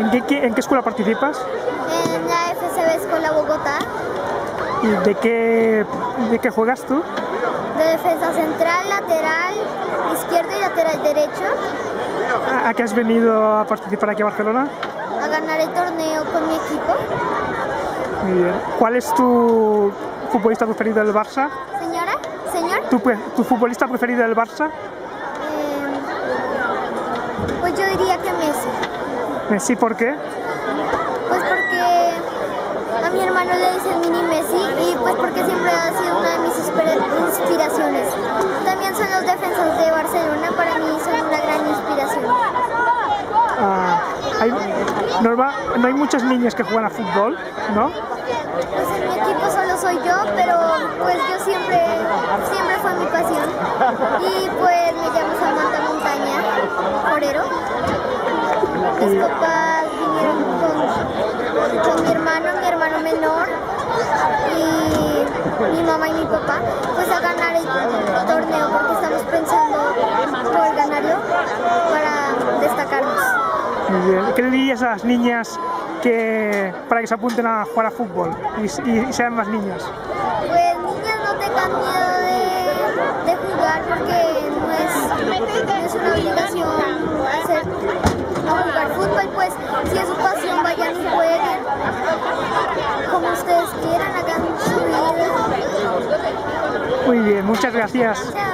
¿En qué escuela participas? En la FCB Escuela Bogotá, ¿Y de qué juegas tú? de defensa central, lateral izquierdo y lateral derecho, ¿A qué has venido a participar aquí a Barcelona? a ganar el torneo con mi equipo. Muy bien. ¿Cuál es tu futbolista preferido del Barça? Señora, señor, ¿Tu futbolista preferido del Barça? pues yo diría que Messi. Messi, ¿por qué? Pues porque a mi hermano le dicen mini Messi y pues porque siempre ha sido una de mis inspiraciones. También son los defensas de Barcelona, para mí son una gran inspiración. No hay muchas niñas que juegan a fútbol, ¿no? Pues en mi equipo solo soy yo, pero pues yo siempre fue mi pasión. Y pues me llamo Samantha Montaña, Forero. Mis papás vinieron con mi hermano menor y mi mamá y mi papá, pues a ganar el torneo porque estamos pensando poder ganarlo para destacarnos. Muy bien. ¿Qué le dirías a las niñas para que se apunten a jugar a fútbol y sean más niñas? Pues niñas, no tengan miedo de jugar porque no es una obligación jugar fútbol, pues si es su pasión vayan y jueguen como ustedes quieran, hagan su vida. Muy bien, muchas gracias. Chao.